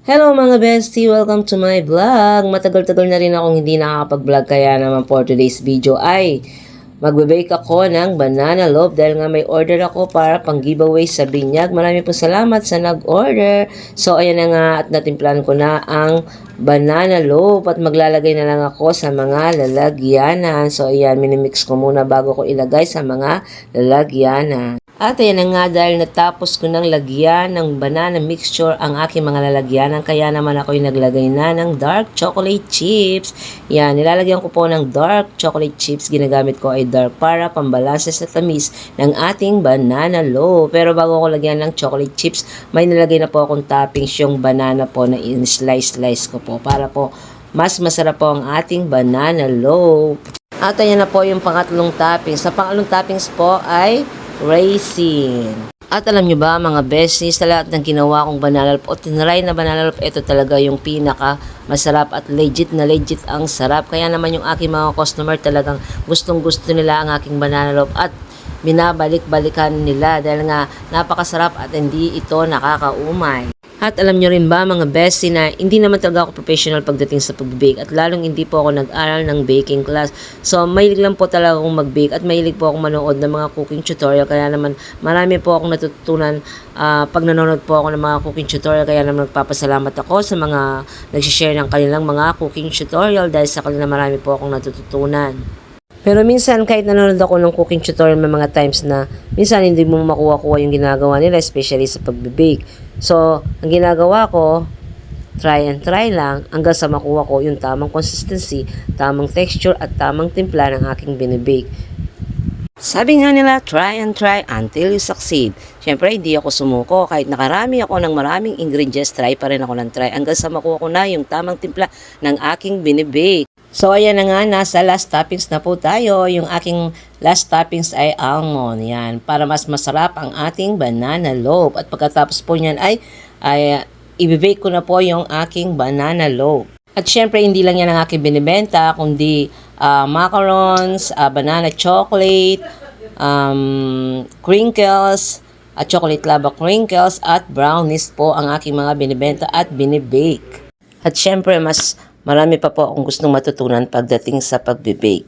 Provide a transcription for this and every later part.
Hello mga bestie! Welcome to my vlog! Matagal-tagal na rin akong hindi nakakapag-vlog kaya naman for today's video ay magbe-bake ako ng banana loaf dahil nga may order ako para pang giveaway sa binyag. Maraming po salamat sa nag-order. So ayan na nga at natimplan ko na ang banana loaf at maglalagay na lang ako sa mga lalagyanan. So ayan, minimix ko muna bago ko ilagay sa mga lalagyanan. At ayan na nga dahil natapos ko ng lagyan ng banana mixture ang aking mga lalagyanan kaya naman ako'y naglagay na ng dark chocolate chips. Yan, nilalagyan ko po ng dark chocolate chips. Ginagamit ko ay dark para pambalanse sa tamis ng ating banana loaf. Pero bago ko lagyan ng chocolate chips, may nilagay na po akong toppings yung banana po na in-slice ko po para po mas masarap po ang ating banana loaf. At ayan na po yung pangatlong toppings. Sa pangatlong toppings po ay raisin. At alam nyo ba mga besties, sa lahat ng ginawa kong banana loaf o tinry na banana loaf, ito talaga yung pinaka masarap at legit ang sarap. Kaya naman yung aking mga customer talagang gustong gusto nila ang aking banana loaf at binabalik-balikan nila dahil nga napakasarap at hindi ito nakakaumay. At alam nyo rin ba mga bestie na hindi naman talaga ako professional pagdating sa pag-bake at lalong hindi po ako nag-aral ng baking class. So mahilig lang po talaga akong mag-bake at mahilig po akong manood ng mga cooking tutorial. Kaya naman marami po akong natutunan pag nanonood po ako ng mga cooking tutorial. Kaya naman nagpapasalamat ako sa mga nagsishare ng kanilang mga cooking tutorial dahil sa kanila marami po akong natututunan. Pero minsan kahit nanonood ako ng cooking tutorial may mga times na minsan hindi mo makuha-kuha yung ginagawa nila especially sa pag-bake. So, ang ginagawa ko, try and try lang hanggang sa makuha ko yung tamang consistency, tamang texture at tamang timpla ng aking binibake. Sabi nga nila, try and try until you succeed. Siyempre, hindi ako sumuko. Kahit nakarami ako ng maraming ingredients, try pa rin ako ng try hanggang sa makuha ko na yung tamang timpla ng aking binibake. So, ayan na nga, nasa last toppings na po tayo. Yung aking last toppings ay almond. Yan, para mas masarap ang ating banana loaf. At pagkatapos po niyan ay i-bake ko na po yung aking banana loaf. At syempre, hindi lang yan ang aking binibenta, kundi macarons, banana chocolate, crinkles, at chocolate lava crinkles, at brownies po ang aking mga binibenta at binibake. At syempre, marami pa po akong gustong matutunan pagdating sa pagbe-bake.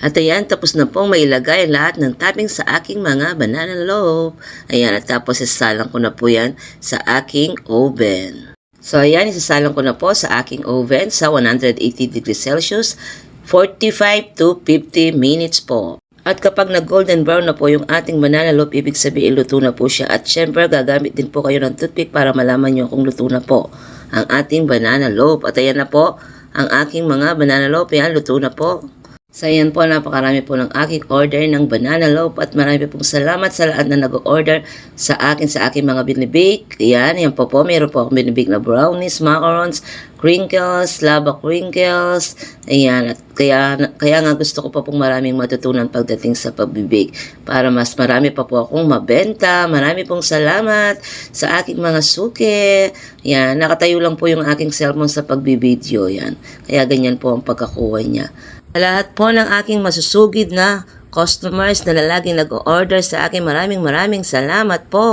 At ayan, tapos na pong mailagay lahat ng topping sa aking mga banana loaf. Ayan, at tapos isasalang ko na po yan sa aking oven. So ayan, isasalang ko na po sa aking oven sa 180 degrees Celsius, 45 to 50 minutes po. At kapag nag-golden brown na po yung ating banana loaf, ibig sabihin luto na po siya. At syempre, gagamit din po kayo ng toothpick para malaman nyo kung luto na po ang ating banana loaf. At ayan na po ang aking mga banana loaf. Yan, luto na po. So ayan po, napakarami po ng aking order ng banana loaf at marami pong salamat sa lahat na nag-order sa aking mga binibake. Yan po po, mayroon po akong binibake na brownies, macarons, crinkles, lava crinkles. Ayan, at kaya nga gusto ko pa pong maraming matutunan pagdating sa pagbibake para mas marami pa po akong mabenta. Marami pong salamat sa aking mga suki. Yan, nakatayo lang po yung aking cellphone sa pagbibideo. Yan, kaya ganyan po ang pagkakuha niya. Lahat po ng aking masusugid na customers na laging nag-order sa akin, maraming salamat po.